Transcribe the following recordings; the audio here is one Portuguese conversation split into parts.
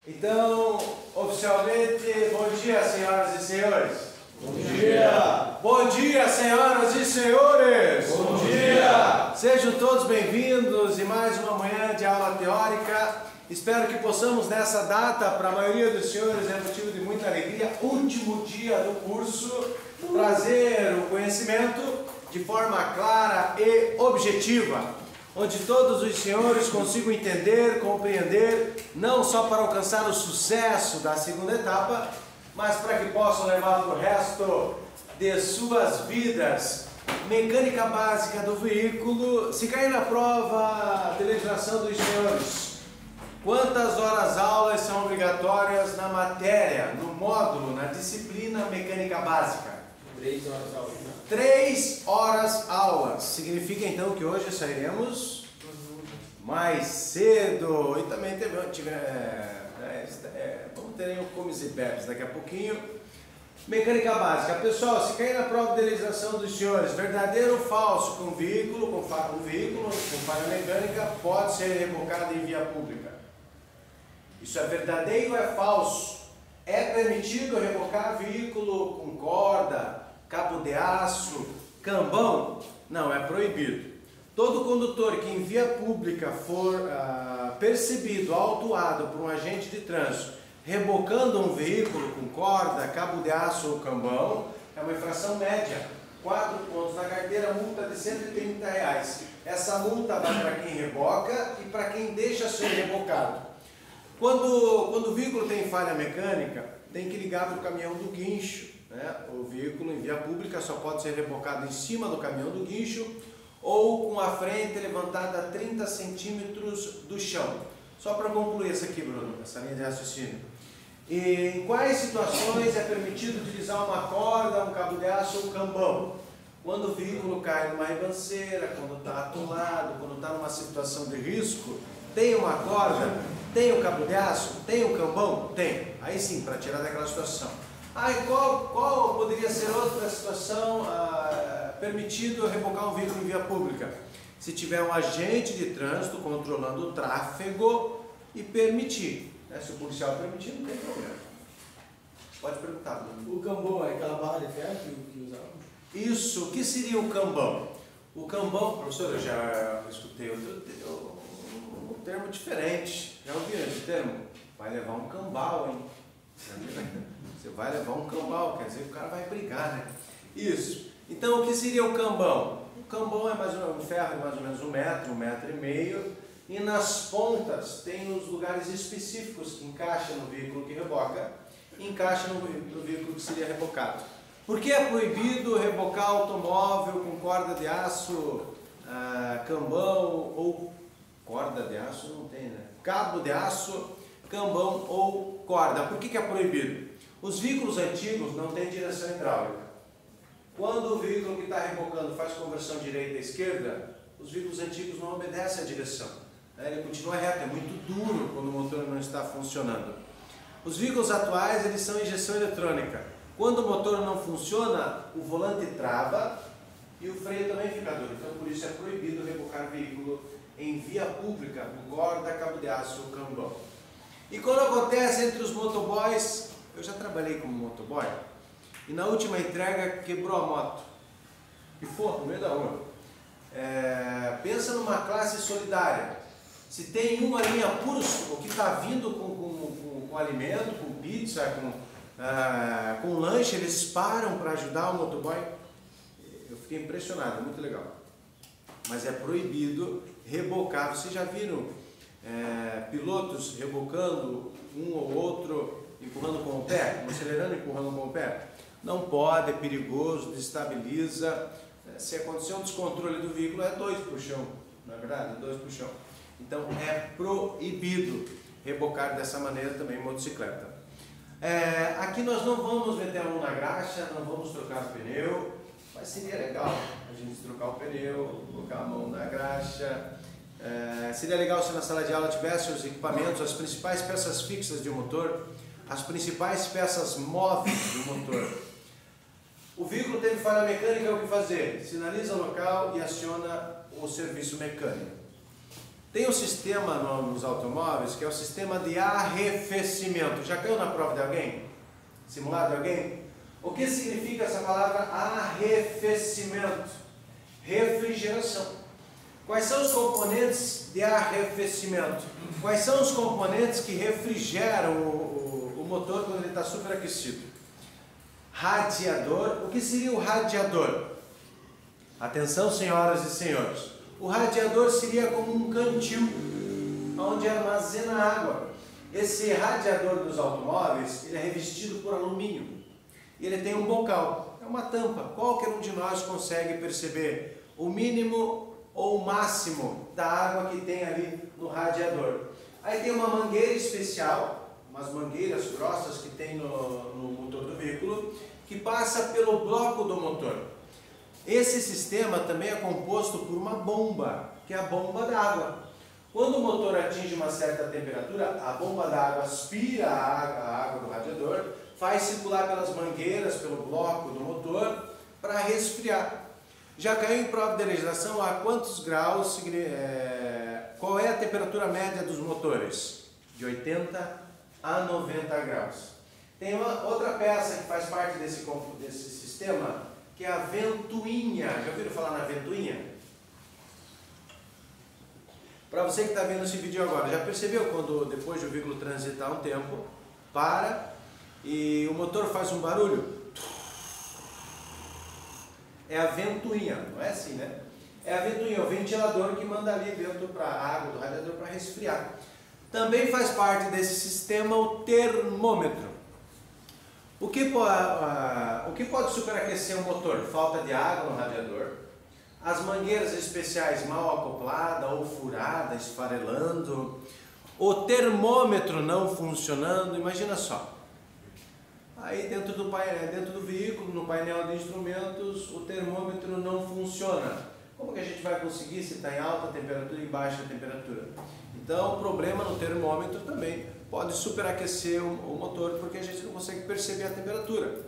Então, oficialmente, bom dia, senhoras e senhores. Bom dia! Bom dia, senhoras e senhores. Bom dia! Sejam todos bem-vindos em mais uma manhã de aula teórica. Espero que possamos, nessa data, para a maioria dos senhores é motivo de muita alegria, último dia do curso, trazer o conhecimento de forma clara e objetiva, onde todos os senhores consigam entender, compreender, não só para alcançar o sucesso da segunda etapa, mas para que possam levar para o resto de suas vidas. Mecânica básica do veículo. Se cair na prova de legislação dos senhores, quantas horas aulas são obrigatórias na matéria, no módulo, na disciplina mecânica básica? 3 horas aulas. 3 horas aulas. Significa então que hoje sairemos mais cedo. E também vamos ter o comes e bebes daqui a pouquinho. Mecânica básica. Pessoal, se cair na prova de legislação dos senhores, verdadeiro ou falso, com veículo com falha mecânica, pode ser revocado em via pública. Isso é verdadeiro ou é falso? É permitido revocar veículo com corda, cabo de aço, cambão? Não, é proibido. Todo condutor que em via pública for percebido, autuado por um agente de trânsito, rebocando um veículo com corda, cabo de aço ou cambão, é uma infração média. 4 pontos na carteira, multa de R$130. Essa multa vai para quem reboca e para quem deixa ser rebocado. Quando o veículo tem falha mecânica, tem que ligar para o caminhão do guincho. O veículo em via pública só pode ser rebocado em cima do caminhão do guincho ou com a frente levantada a 30 centímetros do chão. Só para concluir isso aqui, Bruno, essa linha de raciocínio. E em quais situações é permitido utilizar uma corda, um cabo de aço ou cambão? Quando o veículo cai numa ribanceira, quando está atolado, quando está numa situação de risco, tem uma corda, tem o cabo de aço, tem o cambão? Tem. Aí sim, para tirar daquela situação. Qual poderia ser outra situação permitido rebocar um veículo em via pública? Se tiver um agente de trânsito controlando o tráfego e permitir. Se o policial permitir, não tem problema. Pode perguntar, Bruno. O cambão é aquela barra de ferro que usava? Isso, o que seria o cambão? O cambão, professor, eu já escutei um termo diferente. Já ouviram esse termo? Vai levar um cambal, hein? Você vai levar um cambal, quer dizer que o cara vai brigar, né? Isso. Então, o que seria o cambão? O cambão é mais ou menos um ferro de mais ou menos 1 metro, 1,5 metros. E nas pontas tem os lugares específicos que encaixa no veículo que reboca e encaixa no veículo que seria rebocado. Por que é proibido rebocar automóvel com corda de aço, cambão ou corda de aço? Não tem, né? Cabo de aço, cambão ou corda. Por que é proibido? Os veículos antigos não têm direção hidráulica. Quando o veículo que está rebocando faz conversão direita e esquerda, os veículos antigos não obedecem à direção. Ele continua reto, é muito duro quando o motor não está funcionando. Os veículos atuais, eles são injeção eletrônica. Quando o motor não funciona, o volante trava e o freio também fica duro. Então, por isso é proibido rebocar veículo em via pública, com corda, cabo de aço ou cambão. E quando acontece entre os motoboys, eu já trabalhei como motoboy, e na última entrega quebrou a moto. E foi no meio da rua. Pensa numa classe solidária. Se tem uma linha puro suco que está vindo com alimento, com pizza, com lanche, eles param para ajudar o motoboy. Eu fiquei impressionado, muito legal. Mas é proibido rebocar. Vocês já viram pilotos rebocando um ou outro, empurrando com o pé, acelerando e empurrando com o pé? Não pode, é perigoso, desestabiliza. Se acontecer um descontrole do veículo, é 2 para o chão, não é verdade? 2 para o chão. Então é proibido rebocar dessa maneira também motocicleta. Aqui nós não vamos meter a mão na graxa, não vamos trocar o pneu, mas seria legal a gente trocar o pneu, colocar a mão na graxa. Seria legal se na sala de aula tivesse os equipamentos, as principais peças fixas de um motor, as principais peças móveis do motor. O veículo teve falha mecânica, o que fazer? Sinaliza o local e aciona o serviço mecânico. Tem um sistema nos automóveis que é o sistema de arrefecimento. Já caiu na prova de alguém? Simulado de alguém? O que significa essa palavra arrefecimento? Refrigeração. Quais são os componentes de arrefecimento? Quais são os componentes que refrigeram o motor quando ele está superaquecido? Radiador. O que seria o radiador? Atenção, senhoras e senhores. O radiador seria como um cantil onde armazena água. Esse radiador dos automóveis, ele é revestido por alumínio. Ele tem um bocal, é uma tampa. Qualquer um de nós consegue perceber o mínimo ou o máximo da água que tem ali no radiador. Aí tem uma mangueira especial, umas mangueiras grossas que tem no motor do veículo, que passa pelo bloco do motor. Esse sistema também é composto por uma bomba, que é a bomba d'água. Quando o motor atinge uma certa temperatura, a bomba d'água aspira a água do radiador, faz circular pelas mangueiras, pelo bloco do motor, para resfriar. Já caiu em prova de legislação a quantos graus, qual é a temperatura média dos motores? De 80 a 90 graus. Tem uma outra peça que faz parte desse sistema, que é a ventoinha. Já ouviram falar na ventoinha? Para você que está vendo esse vídeo agora, já percebeu quando depois do veículo transitar um tempo, para e o motor faz um barulho? É a ventoinha, não é assim, né? É a ventoinha, o ventilador que manda ali vento para a água do radiador para resfriar. Também faz parte desse sistema o termômetro. O que pode superaquecer o motor? Falta de água no radiador, as mangueiras especiais mal acopladas ou furadas, esfarelando, o termômetro não funcionando. Imagina só, aí dentro do veículo, no painel de instrumentos, o termômetro não funciona. Como que a gente vai conseguir se está em alta temperatura e baixa temperatura? Então o problema no termômetro também pode superaquecer o motor, porque a gente não consegue perceber a temperatura.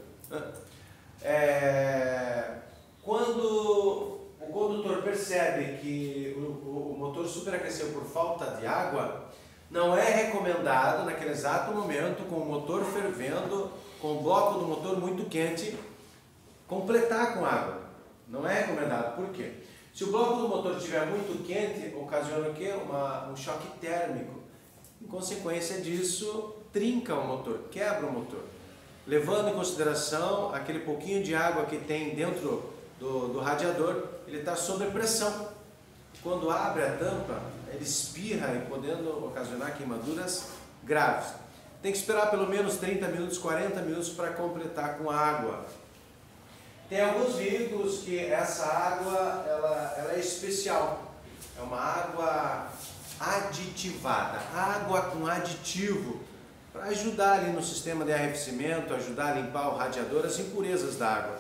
Quando o condutor percebe que o motor superaqueceu por falta de água, não é recomendado naquele exato momento, com o motor fervendo, com o bloco do motor muito quente, completar com água. Não é recomendado. Por quê? Se o bloco do motor estiver muito quente, ocasiona o quê? Um choque térmico. Em consequência disso, trinca o motor, quebra o motor. Levando em consideração aquele pouquinho de água que tem dentro do radiador, ele está sob pressão. Quando abre a tampa, ele espirra e podendo ocasionar queimaduras graves. Tem que esperar pelo menos 30 minutos, 40 minutos para completar com água. Tem alguns veículos que essa água ela é especial. É uma água aditivada, água com aditivo, para ajudar ali no sistema de arrefecimento, ajudar a limpar o radiador, as impurezas da água.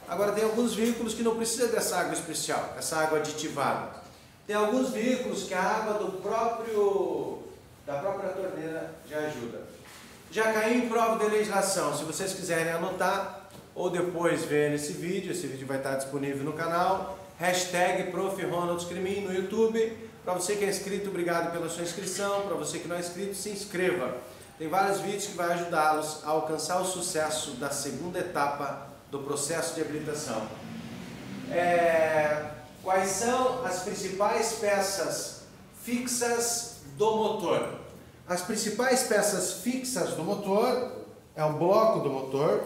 Agora tem alguns veículos que não precisa dessa água especial, essa água aditivada. Tem alguns veículos que a água da própria torneira já ajuda. Já caiu em prova de legislação. Se vocês quiserem anotar ou depois ver esse vídeo vai estar disponível no canal. #Prof. Ronald Escrimin no YouTube. Para você que é inscrito, obrigado pela sua inscrição. Para você que não é inscrito, se inscreva. Tem vários vídeos que vai ajudá-los a alcançar o sucesso da segunda etapa do processo de habilitação. Quais são as principais peças fixas do motor? As principais peças fixas do motor é o bloco do motor,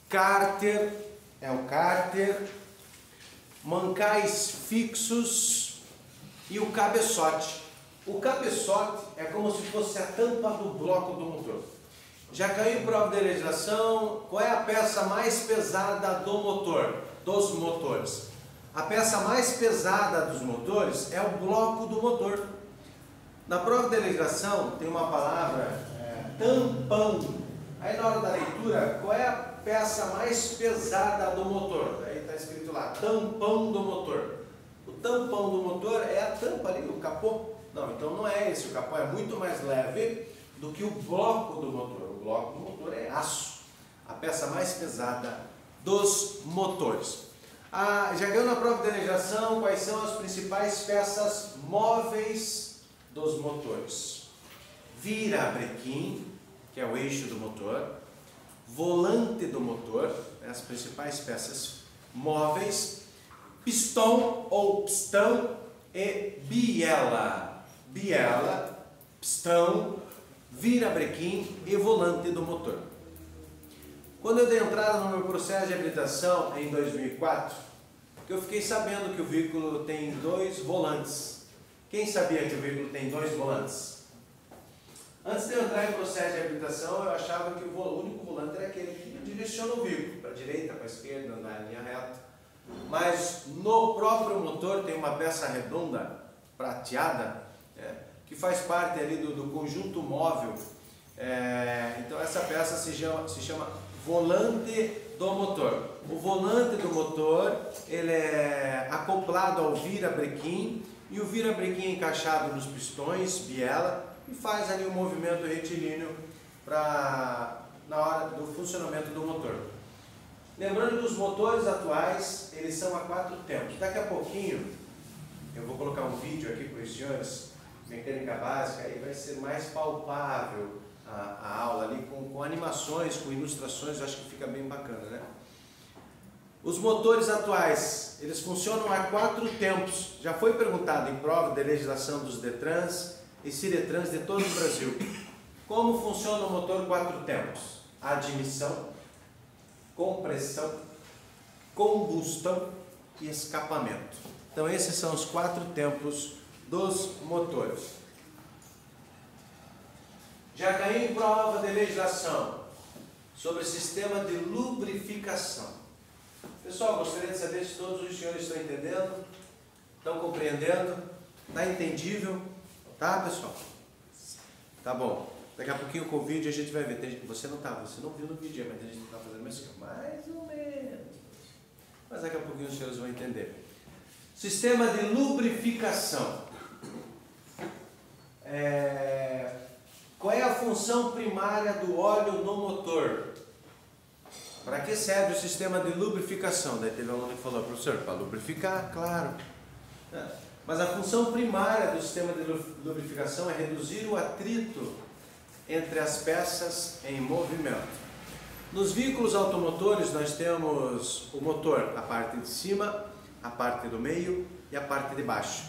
cárter, mancais fixos e o cabeçote. O cabeçote é como se fosse a tampa do bloco do motor. Já caiu em prova de legislação, qual é a peça mais pesada dos motores? A peça mais pesada dos motores é o bloco do motor. Na prova de legislação tem uma palavra, tampão. Aí na hora da leitura, qual é a peça mais pesada do motor? Aí está escrito lá, tampão do motor. O tampão do motor é a tampa ali, o capô. Não, então não é esse, o capô é muito mais leve do que o bloco do motor. O bloco do motor é aço, a peça mais pesada dos motores. Já ganhou na prova de legislação quais são as principais peças móveis dos motores. Virabrequim, que é o eixo do motor, volante do motor, as principais peças móveis, pistão ou pistão e biela. Biela, pistão, virabrequim e volante do motor. Quando eu dei entrada no meu processo de habilitação em 2004, eu fiquei sabendo que o veículo tem 2 volantes. Quem sabia que o veículo tem 2 volantes? Antes de eu entrar em processo de habilitação, eu achava que o único volante era aquele que direciona o veículo, para a direita, para a esquerda, na linha reta. Mas no próprio motor tem uma peça redonda, prateada, que faz parte ali do conjunto móvel. Então essa peça se chama volante do motor. O volante do motor ele é acoplado ao virabrequim e o virabrequim é encaixado nos pistões, biela, e faz ali um movimento retilíneo na hora do funcionamento do motor. Lembrando que os motores atuais, eles são a 4 tempos. Daqui a pouquinho, eu vou colocar um vídeo aqui para os senhores, mecânica básica, aí vai ser mais palpável a aula ali, com animações, com ilustrações, eu acho que fica bem bacana, né? Os motores atuais, eles funcionam a 4 tempos. Já foi perguntado em prova de legislação dos DETRANS e CIDETRANS de todo o Brasil. Como funciona o motor 4 tempos? Admissão, compressão, combustão e escapamento. Então esses são os 4 tempos dos motores. Já caiu em prova de legislação sobre sistema de lubrificação. Pessoal, gostaria de saber se todos os senhores estão entendendo, estão compreendendo, está entendível, tá pessoal? Tá bom. Daqui a pouquinho com o vídeo a gente vai ver. Você não viu no vídeo, mas a gente está fazendo mais ou menos. Mas daqui a pouquinho os senhores vão entender. Sistema de lubrificação. Qual é a função primária do óleo no motor? Para que serve o sistema de lubrificação? Daí teve um aluno que falou, professor, para lubrificar, claro. Mas a função primária do sistema de lubrificação é reduzir o atrito entre as peças em movimento. Nos veículos automotores nós temos o motor, a parte de cima, a parte do meio e a parte de baixo.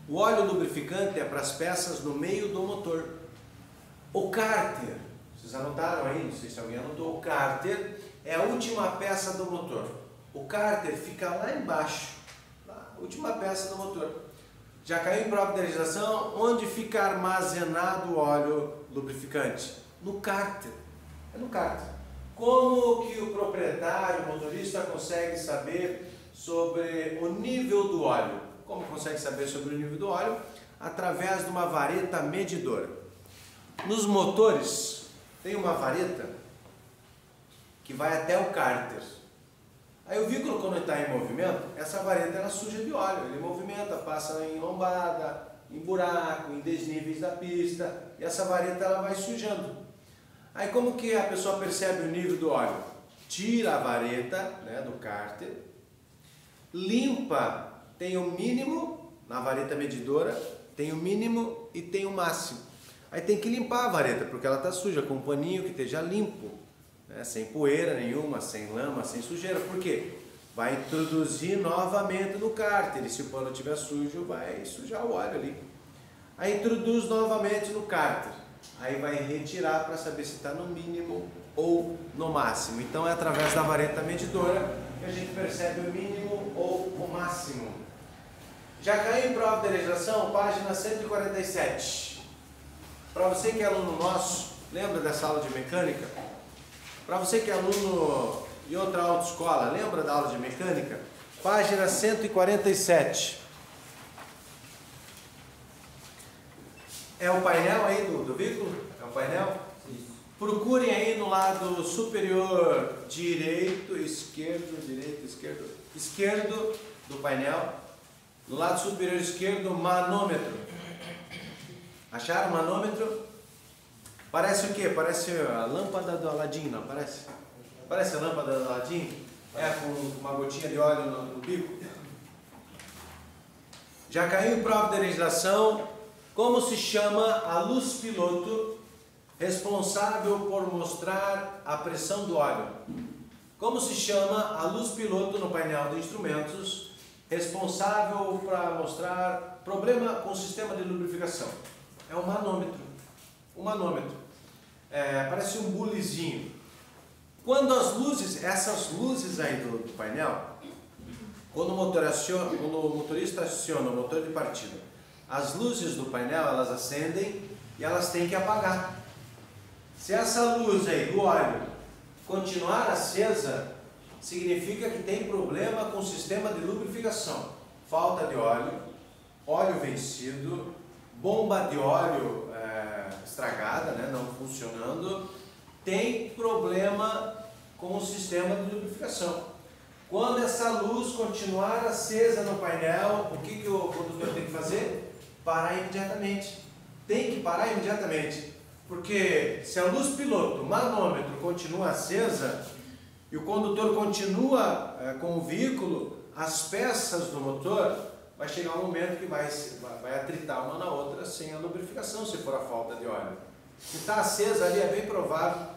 O óleo lubrificante é para as peças no meio do motor. O cárter, vocês anotaram aí, não sei se alguém anotou, o cárter é a última peça do motor. O cárter fica lá embaixo, a última peça do motor. Já caiu em prova de legislação, onde fica armazenado o óleo lubrificante? No cárter. É no cárter. Como que o proprietário, o motorista, consegue saber sobre o nível do óleo? Como consegue saber sobre o nível do óleo? Através de uma vareta medidora. Nos motores, tem uma vareta que vai até o cárter. Aí o veículo, quando está em movimento, essa vareta ela suja de óleo. Ele movimenta, passa em lombada, em buraco, em desníveis da pista, e essa vareta ela vai sujando. Aí como que a pessoa percebe o nível do óleo? Tira a vareta, né, do cárter, limpa, tem o mínimo, na vareta medidora, tem o mínimo e tem o máximo. Aí tem que limpar a vareta, porque ela está suja, com um paninho que esteja limpo, né, sem poeira nenhuma, sem lama, sem sujeira. Por quê? Vai introduzir novamente no cárter, e se o pano estiver sujo, vai sujar o óleo ali. Aí introduz novamente no cárter, aí vai retirar para saber se está no mínimo ou no máximo. Então é através da vareta medidora que a gente percebe o mínimo ou o máximo. Já caiu em prova de legislação, página 147. Para você que é aluno nosso, lembra dessa aula de mecânica? Para você que é aluno de outra autoescola, lembra da aula de mecânica? Página 147. É o painel aí do veículo? É o painel? Isso. Procurem aí no lado superior direito, esquerdo, direito, esquerdo, esquerdo do painel. No lado superior esquerdo, manômetro. Acharam o manômetro? Parece o quê? Parece a lâmpada do Aladim, não parece? Parece a lâmpada do Aladim? com uma gotinha de óleo no bico. Já caiu em prova de legislação como se chama a luz piloto responsável por mostrar a pressão do óleo. Como se chama a luz piloto no painel de instrumentos responsável para mostrar problema com o sistema de lubrificação? É um manômetro. O manômetro. Parece um bulizinho. Quando as luzes, essas luzes aí do painel, quando o motorista aciona o motor de partida, as luzes do painel elas acendem e elas têm que apagar. Se essa luz aí do óleo continuar acesa, significa que tem problema com o sistema de lubrificação. Falta de óleo, óleo vencido, bomba de óleo estragada, né, não funcionando, tem problema com o sistema de lubrificação. Quando essa luz continuar acesa no painel, o que o condutor tem que fazer? Parar imediatamente. Tem que parar imediatamente. Porque se a luz piloto, o manômetro, continua acesa e o condutor continua com o veículo, as peças do motor, vai chegar um momento que vai atritar uma na outra sem a lubrificação, se for a falta de óleo. Se está acesa ali, é bem provável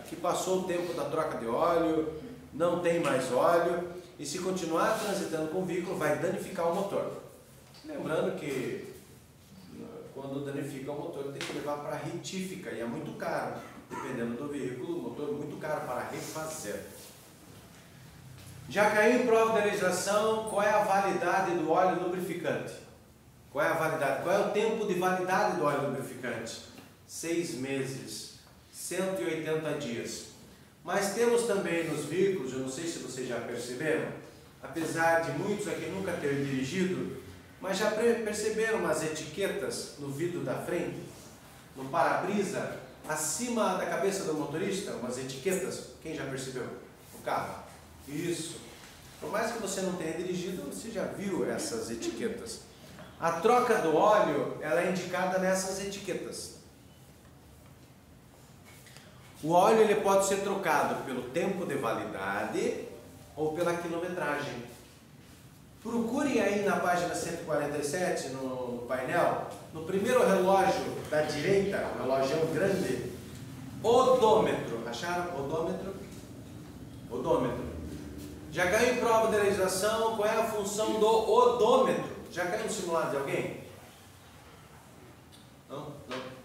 que passou o tempo da troca de óleo, não tem mais óleo, e se continuar transitando com o veículo, vai danificar o motor. Lembrando que quando danifica o motor, tem que levar para a retífica, e é muito caro, dependendo do veículo, o motor é muito caro para refazer. Já caiu em prova de legislação, qual é a validade do óleo lubrificante? Qual é a validade? Qual é o tempo de validade do óleo lubrificante? 6 meses, 180 dias. Mas temos também nos veículos, eu não sei se vocês já perceberam, apesar de muitos aqui nunca terem dirigido, mas já perceberam umas etiquetas no vidro da frente, no para-brisa, acima da cabeça do motorista, umas etiquetas? Quem já percebeu? No carro. Isso. Por mais que você não tenha dirigido, você já viu essas etiquetas. A troca do óleo, ela é indicada nessas etiquetas. O óleo ele pode ser trocado pelo tempo de validade ou pela quilometragem. Procurem aí na página 147, no painel, no primeiro relógio da direita, um relógio grande, odômetro. Acharam? Odômetro? Odômetro. Já caiu em prova de legislação, qual é a função do odômetro? Já caiu no simulado de alguém? Não? Não.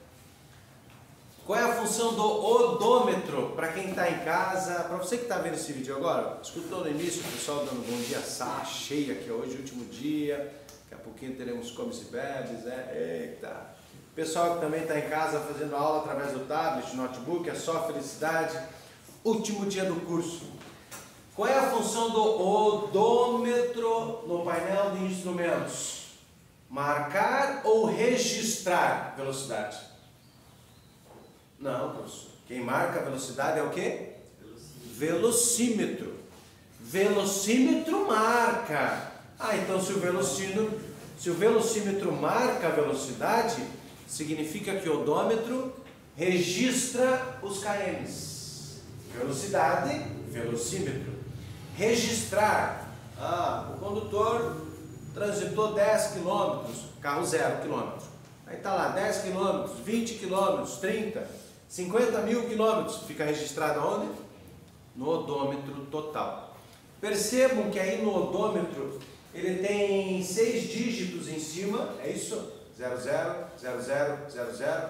Qual é a função do odômetro para quem está em casa? Para você que está vendo esse vídeo agora, escutou no início o pessoal dando bom dia, cheia aqui hoje, último dia, daqui a pouquinho teremos comes e bebes, né? Eita! O pessoal que também está em casa fazendo aula através do tablet, notebook, é só felicidade. Último dia do curso. Qual é a função do odômetro no painel de instrumentos? Marcar ou registrar velocidade? Não, professor. Quem marca a velocidade é o quê? Velocímetro. Velocímetro marca. Então se o velocímetro marca a velocidade, significa que o odômetro registra os kms. Velocidade, velocímetro. Registrar. O condutor transitou 10 km, carro 0 km. Aí está lá 10 km, 20 km, 30, 50 mil quilômetros. Fica registrado aonde? No odômetro total. Percebam que aí no odômetro ele tem 6 dígitos em cima, é isso? 00, 00, 00.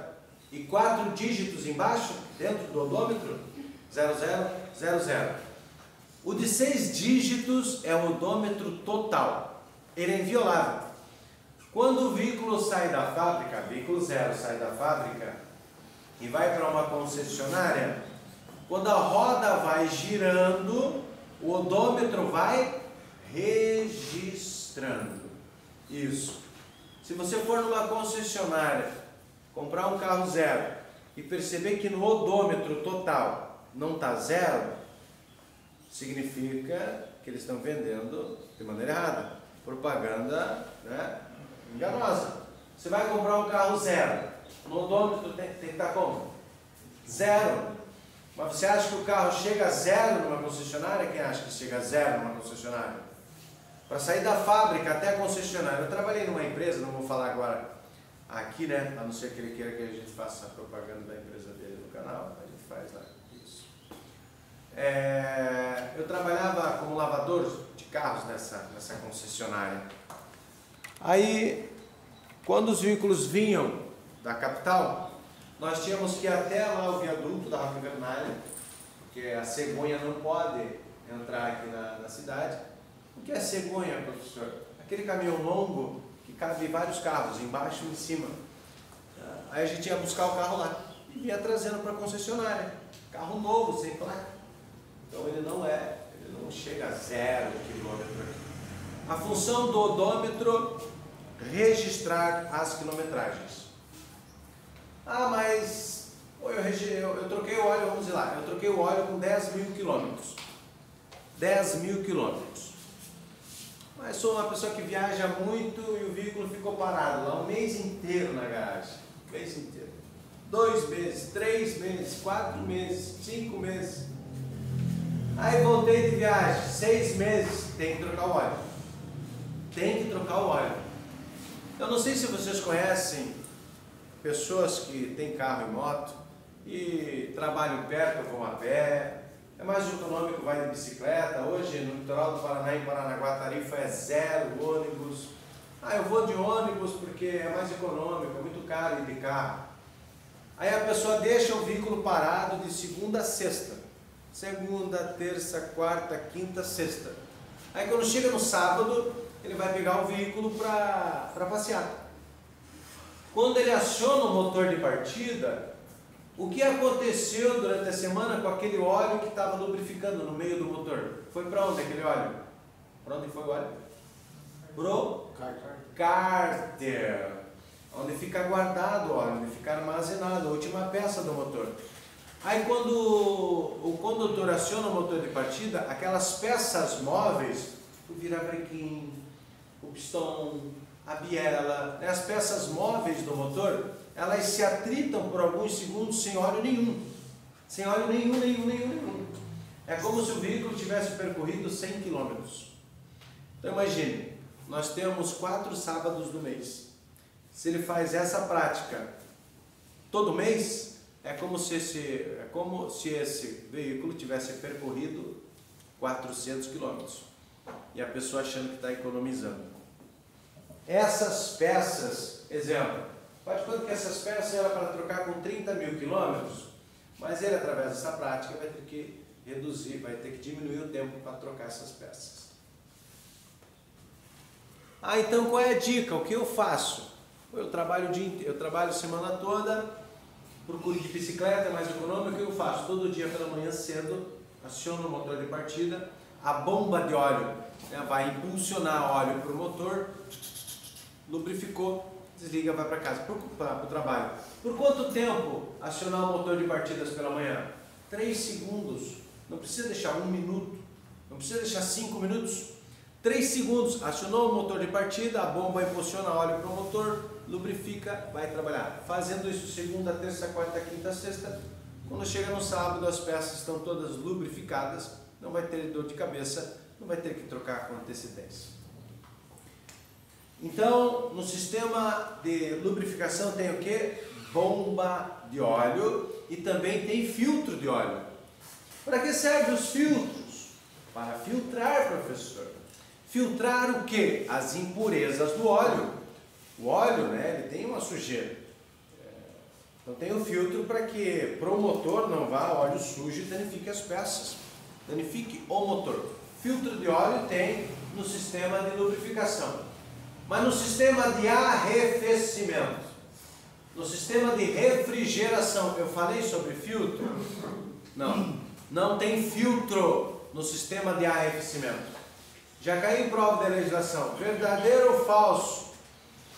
E 4 dígitos embaixo, dentro do odômetro? 00, 00. O de 6 dígitos é o odômetro total. Ele é inviolável. Quando o veículo sai da fábrica, veículo 0 sai da fábrica e vai para uma concessionária, quando a roda vai girando, o odômetro vai registrando. Isso. Se você for numa concessionária, comprar um carro 0 e perceber que no odômetro total não está 0, significa que eles estão vendendo de maneira errada. Propaganda, né, enganosa. Você vai comprar um carro 0, no odômetro tem que estar como? 0. Mas você acha que o carro chega a zero numa concessionária? Quem acha que chega a zero numa concessionária? Para sair da fábrica até a concessionária. Eu trabalhei numa empresa, não vou falar agora aqui, né? A não ser que ele queira que a gente faça a propaganda da empresa dele no canal, a gente faz lá. Isso. Eu trabalhava como lavador de carros nessa concessionária. Aí, quando os veículos vinham da capital, nós tínhamos que ir até lá o viaduto da Roque Vernalha, porque a cegonha não pode entrar aqui na cidade. O que é cegonha, professor? Aquele caminhão longo que cabe vários carros, embaixo e em cima. Aí a gente ia buscar o carro lá e vinha trazendo para a concessionária. Carro novo, sem placa. Então ele não chega a 0 quilômetro aqui. A função do odômetro, registrar as quilometragens. Ah, mas eu troquei o óleo, vamos lá, eu troquei o óleo com 10.000 quilômetros. 10.000 quilômetros. Mas sou uma pessoa que viaja muito e o veículo ficou parado lá um mês inteiro na garagem. Um mês inteiro. 2 meses, 3 meses, 4 meses, 5 meses. Aí voltei de viagem, 6 meses, tem que trocar o óleo. Tem que trocar o óleo. Eu não sei se vocês conhecem pessoas que têm carro e moto e trabalham perto, vão a pé. É mais econômico, vai de bicicleta. Hoje, no litoral do Paraná, em Paranaguá, a tarifa é 0 ônibus. Ah, eu vou de ônibus porque é mais econômico, é muito caro ir de carro. Aí a pessoa deixa o veículo parado de segunda a sexta. Segunda, terça, quarta, quinta, sexta. Aí quando chega no sábado, ele vai pegar o veículo para passear. Quando ele aciona o motor de partida, o que aconteceu durante a semana com aquele óleo que estava lubrificando no meio do motor? Foi para onde aquele óleo? Para onde foi o óleo? Pro cárter. Onde fica guardado o óleo, onde fica armazenado, a última peça do motor. Aí quando o condutor aciona o motor de partida, aquelas peças móveis, o virabrequim, o pistão, a biela, né, as peças móveis do motor, elas se atritam por alguns segundos sem óleo nenhum. Sem óleo nenhum. É como se o veículo tivesse percorrido 100 km. Então imagine, nós temos 4 sábados do mês. Se ele faz essa prática todo mês, é como se esse veículo tivesse percorrido 400 km. E a pessoa achando que está economizando. Essas peças, exemplo, faz quanto que essas peças eram para trocar com 30.000 quilômetros, mas ele, através dessa prática, vai ter que reduzir, vai ter que diminuir o tempo para trocar essas peças. Ah, então qual é a dica? O que eu faço? Eu trabalho a semana toda, procuro de bicicleta, é mais econômico. O que eu faço? Todo dia pela manhã cedo, aciono o motor de partida, a bomba de óleo, né, vai impulsionar óleo para o motor, lubrificou, desliga, vai para casa, para o trabalho. Por quanto tempo acionar o motor de partidas pela manhã? 3 segundos, não precisa deixar 1 minuto, não precisa deixar 5 minutos, 3 segundos, acionou o motor de partida, a bomba impulsiona óleo para o motor, lubrifica, vai trabalhar. Fazendo isso segunda, terça, quarta, quinta, sexta, quando chega no sábado as peças estão todas lubrificadas, não vai ter dor de cabeça, não vai ter que trocar com antecedência. Então, no sistema de lubrificação tem o que? Bomba de óleo e também tem filtro de óleo. Para que servem os filtros? Para filtrar, professor. Filtrar o que? As impurezas do óleo. O óleo, né, ele tem uma sujeira. Então tem o filtro para que para o motor não vá óleo sujo e danifique as peças. Danifique o motor. Filtro de óleo tem no sistema de lubrificação. Mas no sistema de arrefecimento, no sistema de refrigeração, eu falei sobre filtro? Não, não tem filtro no sistema de arrefecimento. Já caiu em prova da legislação, verdadeiro ou falso?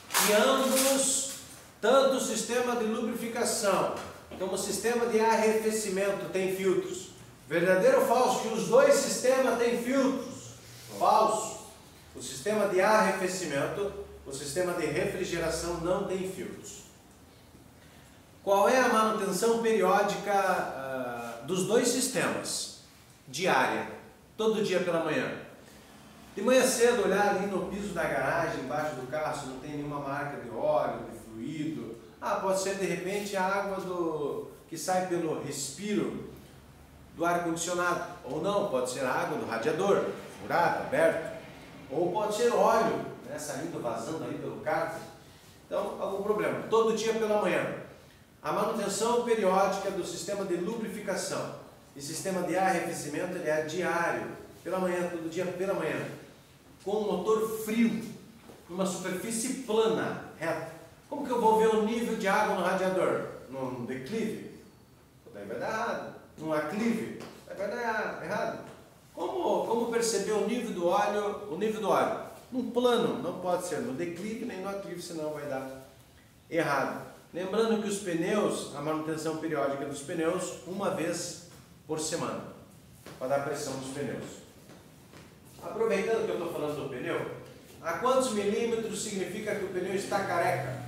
Que ambos, tanto o sistema de lubrificação como o sistema de arrefecimento tem filtros. Verdadeiro ou falso? Que os dois sistemas têm filtros? Falso. O sistema de arrefecimento, o sistema de refrigeração não tem filtros. Qual é a manutenção periódica dos dois sistemas, diária, todo dia pela manhã. De manhã cedo, olhar ali no piso da garagem, embaixo do carro, se não tem nenhuma marca de óleo, de fluido. Pode ser de repente a água que sai pelo respiro do ar-condicionado. Ou não, pode ser a água do radiador, furado, aberto. Ou pode ser óleo, né, saindo, vazando ali pelo carro. Então, algum problema. Todo dia pela manhã. A manutenção periódica do sistema de lubrificação e sistema de arrefecimento ele é diário, pela manhã, todo dia pela manhã. Com um motor frio, numa superfície plana, reta. Como que eu vou ver o nível de água no radiador? Num declive? Daí vai dar errado. Num aclive? Daí vai dar errado. Como perceber o nível do óleo? Num plano, não pode ser no declive nem no aclive, senão vai dar errado. Lembrando que os pneus, a manutenção periódica dos pneus, uma vez por semana, para dar pressão nos pneus. Aproveitando que eu estou falando do pneu, a quantos milímetros significa que o pneu está careca?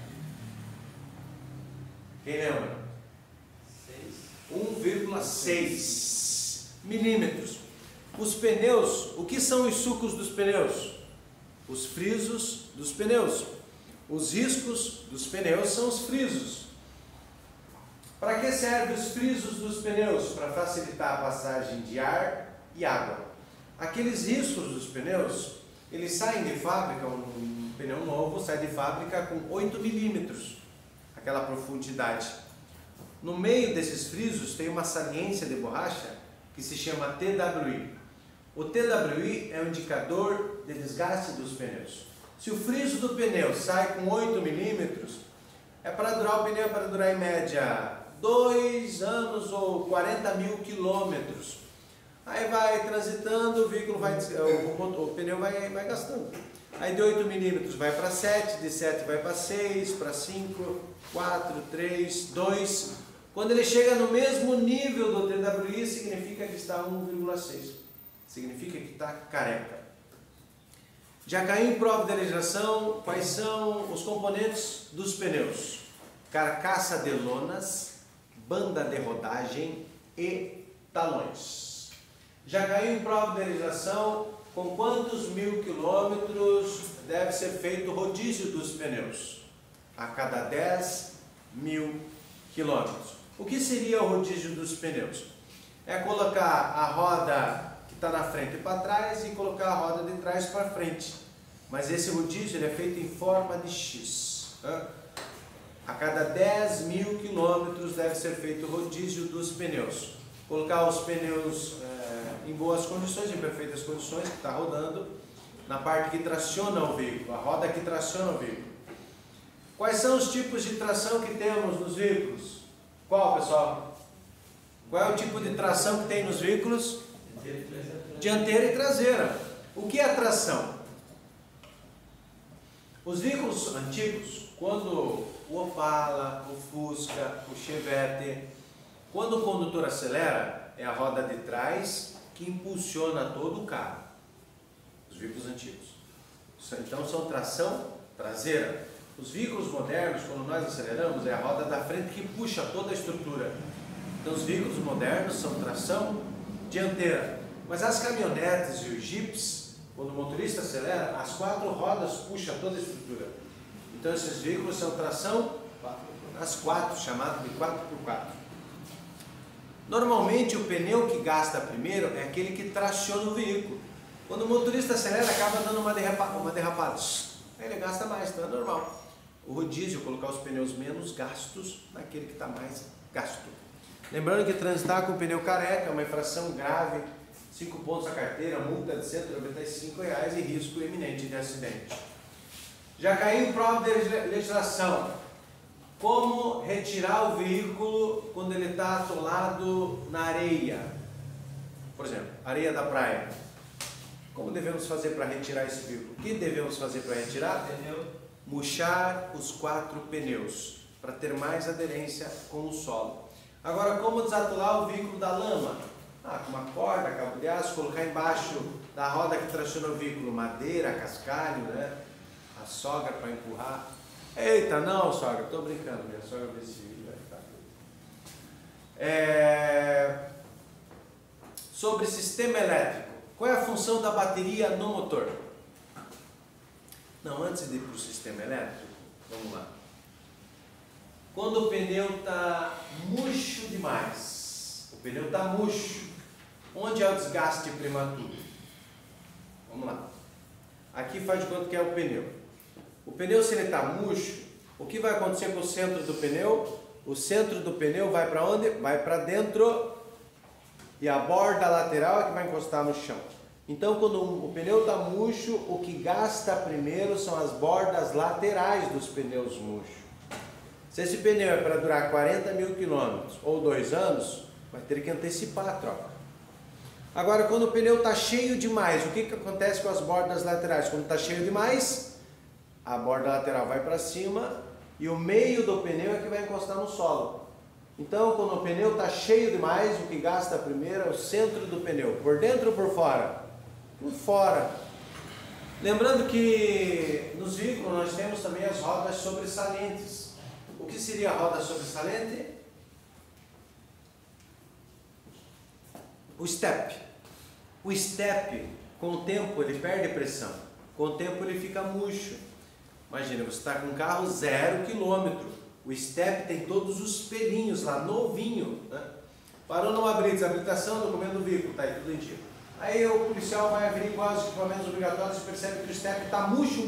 Quem lembra? 1,6 milímetros. Os pneus, o que são os sucos dos pneus? Os frisos dos pneus. Os riscos dos pneus são os frisos. Para que servem os frisos dos pneus? Para facilitar a passagem de ar e água. Aqueles riscos dos pneus, eles saem de fábrica, um pneu novo sai de fábrica com 8 milímetros, aquela profundidade. No meio desses frisos tem uma saliência de borracha que se chama TWI. O TWI é um indicador de desgaste dos pneus. Se o friso do pneu sai com 8 milímetros, é para durar o pneu, é para durar em média 2 anos ou 40 mil quilômetros. Aí vai transitando, o veículo o pneu vai gastando. Aí de 8 milímetros vai para 7, de 7 vai para 6, para 5, 4, 3, 2. Quando ele chega no mesmo nível do TWI, significa que está 1,6. Significa que está careca. Já caiu em prova de legislação, quais são os componentes dos pneus? Carcaça de lonas, banda de rodagem e talões. Já caiu em prova de legislação com quantos mil quilômetros deve ser feito o rodízio dos pneus? A cada 10 mil quilômetros. O que seria o rodízio dos pneus? É colocar a roda que está na frente para trás e colocar a roda de trás para frente. Mas esse rodízio ele é feito em forma de X. A cada 10 mil quilômetros deve ser feito o rodízio dos pneus. Colocar os pneus em boas condições, em perfeitas condições, que está rodando, na parte que traciona o veículo, a roda que traciona o veículo. Quais são os tipos de tração que temos nos veículos? Qual, pessoal? Qual é o tipo de tração que tem nos veículos? Dianteira e traseira. O que é tração? Os veículos antigos, quando o Opala, o Fusca, o Chevette, quando o condutor acelera, é a roda de trás que impulsiona todo o carro. Os veículos antigos. Então são tração traseira. Os veículos modernos, quando nós aceleramos, é a roda da frente que puxa toda a estrutura. Então os veículos modernos são tração dianteira. Mas as caminhonetes e os jipes, quando o motorista acelera, as 4 rodas puxam toda a estrutura. Então esses veículos são tração as 4, chamado de 4x4. Normalmente o pneu que gasta primeiro é aquele que traciona o veículo. Quando o motorista acelera, acaba dando uma derrapada. Aí ele gasta mais, então é normal. O rodízio, colocar os pneus menos gastos naquele que está mais gasto. Lembrando que transitar com o pneu careca é uma infração grave, 5 pontos a carteira, multa de R$ 195 e risco iminente de acidente. Já caiu em prova de legislação. Como retirar o veículo quando ele está atolado na areia? Por exemplo, areia da praia. Como devemos fazer para retirar esse veículo? O que devemos fazer para retirar? Murchar os 4 pneus, para ter mais aderência com o solo. Agora, como desatolar o veículo da lama? Com uma corda, cabo de aço, colocar embaixo da roda que traciona o veículo, madeira, cascalho, né? A sogra para empurrar. Eita, não, sogra, estou brincando, minha sogra vê esse vídeo vai ficar. sobre sistema elétrico. Qual é a função da bateria no motor? Não, antes de ir para o sistema elétrico, vamos lá. Quando o pneu está murcho demais, o pneu está murcho, onde é o desgaste prematuro? Vamos lá. Aqui faz de conta que é o pneu. O pneu, se ele está murcho, o que vai acontecer com o centro do pneu? O centro do pneu vai para onde? Vai para dentro e a borda lateral é que vai encostar no chão. Então, quando o pneu está murcho, o que gasta primeiro são as bordas laterais dos pneus murchos. Se esse pneu é para durar 40 mil quilômetros ou 2 anos, vai ter que antecipar a troca. Agora, quando o pneu está cheio demais, o que acontece com as bordas laterais? Quando está cheio demais, a borda lateral vai para cima e o meio do pneu é que vai encostar no solo. Então, quando o pneu está cheio demais, o que gasta primeiro é o centro do pneu. Por dentro ou por fora? Por fora. Lembrando que nos veículos nós temos também as rodas sobressalentes. O que seria a roda sobressalente? O step. O step, com o tempo, ele perde pressão. Com o tempo, ele fica murcho. Imagina, você está com um carro 0 km. O step tem todos os pelinhos lá, novinho. Né? Parou numa blitz, habilitação, documento do veículo, está aí tudo em dia. Aí o policial vai averiguar os equipamentos obrigatórios e percebe que o step está murcho.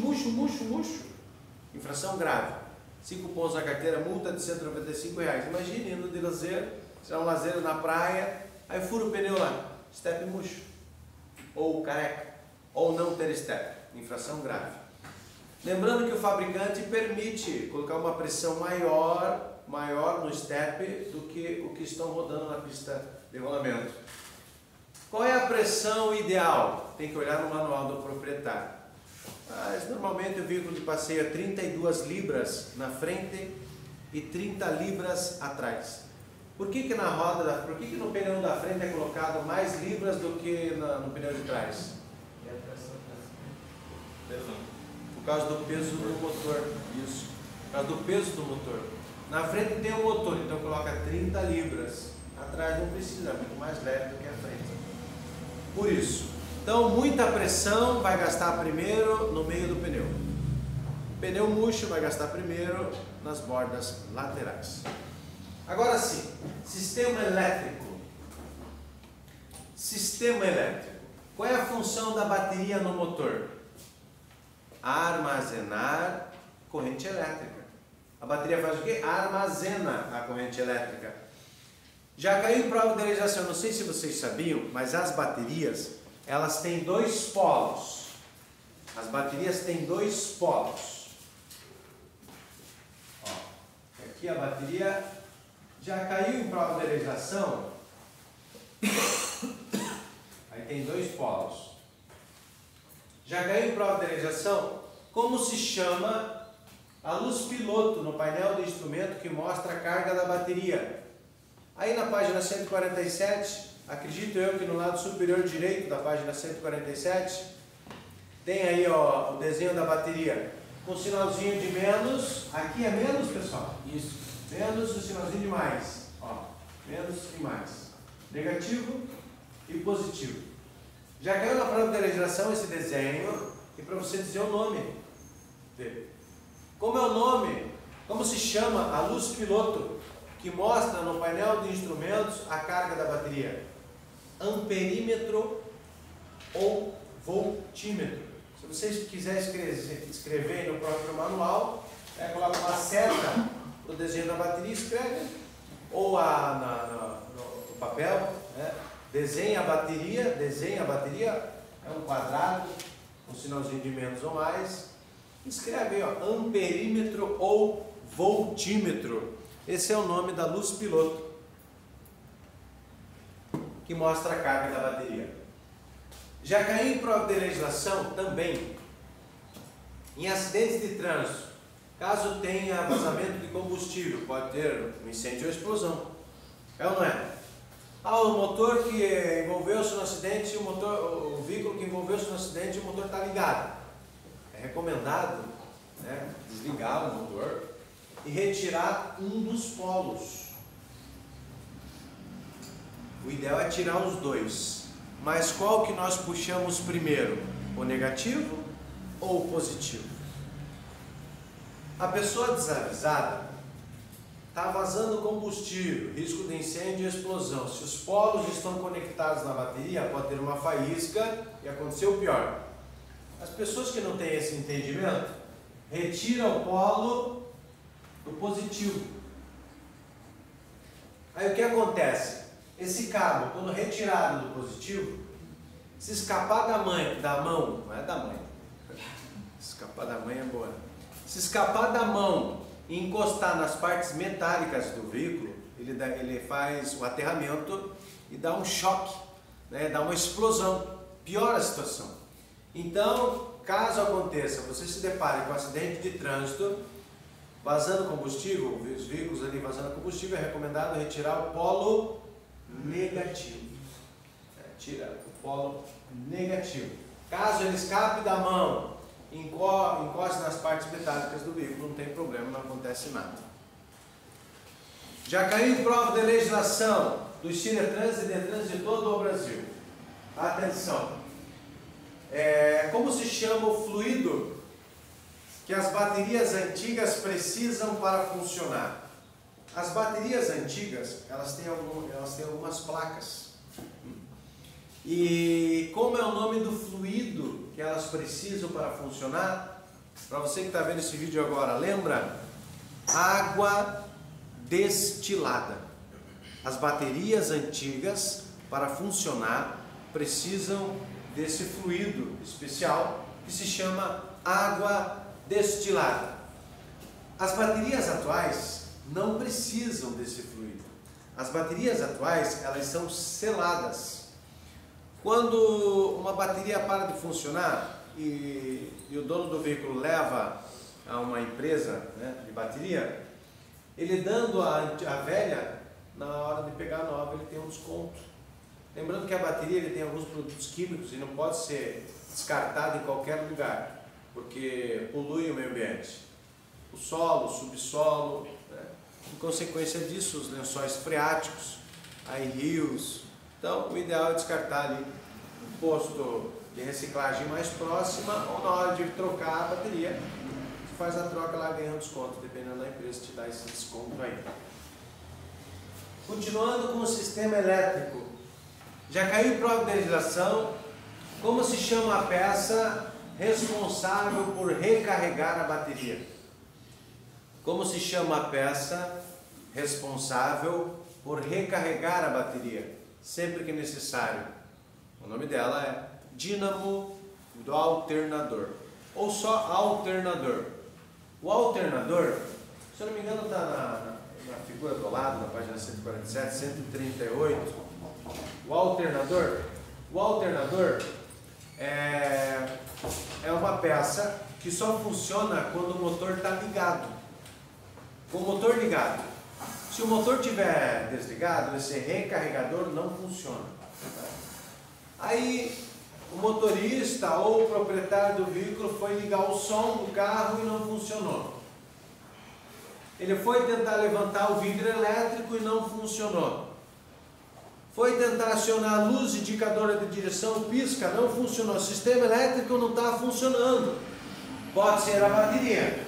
Infração grave. 5 pontos na carteira, multa de R$195. Imagine indo de lazer, tirar um lazer na praia, aí fura o pneu lá, step murcho. Ou careca. Ou não ter step. Infração grave. Lembrando que o fabricante permite colocar uma pressão maior no step do que o que estão rodando na pista de rolamento. Qual é a pressão ideal? Tem que olhar no manual do proprietário. Mas normalmente o veículo de passeio é 32 libras na frente e 30 libras atrás. Por que no pneu da frente é colocado mais libras do que no pneu de trás? Por causa do peso do motor. Isso. Por causa do peso do motor. Na frente tem o motor, então coloca 30 libras. Atrás não precisa, é muito mais leve do que a frente. Por isso. Então, muita pressão vai gastar primeiro no meio do pneu. Pneu murcho vai gastar primeiro nas bordas laterais. Agora sim, sistema elétrico. Sistema elétrico. Qual é a função da bateria no motor? Armazenar corrente elétrica. A bateria faz o quê? Armazena a corrente elétrica. Já caiu em prova de realização, não sei se vocês sabiam, mas as baterias, elas têm 2 polos. As baterias têm 2 polos. Ó, aqui a bateria já caiu em prova de realização. Aí tem 2 polos. Já caiu em prova de realização? Como se chama a luz piloto no painel do instrumento que mostra a carga da bateria? Aí na página 147, acredito eu que no lado superior direito da página 147, tem aí ó, o desenho da bateria com sinalzinho de menos. Aqui é menos, pessoal? Isso. Menos e o sinalzinho de mais. Ó, menos e mais. Negativo e positivo. Já caiu na prova de legislação esse desenho e para você dizer o nome dele. Como é o nome? Como se chama a luz piloto que mostra no painel de instrumentos a carga da bateria? Amperímetro ou voltímetro. Se vocês quiserem escrever no próprio manual, coloca uma seta no desenho da bateria e escreve, ou no papel, desenha a bateria, é um quadrado, um sinalzinho de menos ou mais, escreve aí, ó, amperímetro ou voltímetro. Esse é o nome da luz piloto que mostra a carga da bateria. Já caiu em prova de legislação também em acidentes de trânsito. Caso tenha vazamento de combustível, pode ter um incêndio ou explosão. É ou não é? O motor que envolveu-se no acidente, o veículo que envolveu-se no acidente, o motor está ligado. É recomendado, né, desligar o motor e retirar um dos polos. O ideal é tirar os dois. Mas qual que nós puxamos primeiro? O negativo ou o positivo? A pessoa desavisada está vazando combustível, risco de incêndio e explosão. Se os polos estão conectados na bateria, pode ter uma faísca e acontecer o pior. As pessoas que não têm esse entendimento, retiram o polo do positivo. Aí o que acontece? Esse cabo, quando retirado do positivo, se escapar da mão, não é da mãe, escapar da mãe é boa. Se escapar da mão e encostar nas partes metálicas do veículo, ele faz o aterramento e dá um choque, né? Dá uma explosão, piora a situação. Então, caso aconteça, você se depare com um acidente de trânsito, vazando combustível, os veículos ali vazando combustível, é recomendado retirar o polo negativo. Tira o polo negativo. Caso ele escape da mão, encoste nas partes metálicas do veículo, não tem problema, não acontece nada. Já caiu em prova de legislação do Ciretrans e Detrans de todo o Brasil. Atenção! Como se chama o fluido que as baterias antigas precisam para funcionar? As baterias antigas, elas têm algumas placas. E como é o nome do fluido que elas precisam para funcionar? Para você que está vendo esse vídeo agora, lembra? Água destilada. As baterias antigas, para funcionar, precisam desse fluido especial que se chama água destilada. As baterias atuais não precisam desse fluido. As baterias atuais, elas são seladas. Quando uma bateria para de funcionar e o dono do veículo leva a uma empresa, né, de bateria, ele dando a velha, na hora de pegar a nova, ele tem um desconto. Lembrando que a bateria ele tem alguns produtos químicos e não pode ser descartado em qualquer lugar, porque polui o meio ambiente. O solo, o subsolo, né? Em consequência disso, os lençóis freáticos, aí rios. Então, o ideal é descartar ali um posto de reciclagem mais próxima ou na hora de trocar a bateria. Você faz a troca lá, ganha um desconto, dependendo da empresa te dá esse desconto aí. Continuando com o sistema elétrico. Já caiu em prova de legislação, como se chama a peça responsável por recarregar a bateria? Como se chama a peça responsável por recarregar a bateria, sempre que necessário? O nome dela é dínamo do alternador, ou só alternador. O alternador, se eu não me engano, está na figura do lado, na página 147, 138. O alternador é uma peça que só funciona quando o motor está ligado. Com o motor ligado. Se o motor estiver desligado, esse recarregador não funciona. Aí o motorista ou o proprietário do veículo foi ligar o som do carro e não funcionou. Ele foi tentar levantar o vidro elétrico e não funcionou. Foi tentar acionar a luz indicadora de direção, pisca, não funcionou. O sistema elétrico não está funcionando. Pode ser a bateria.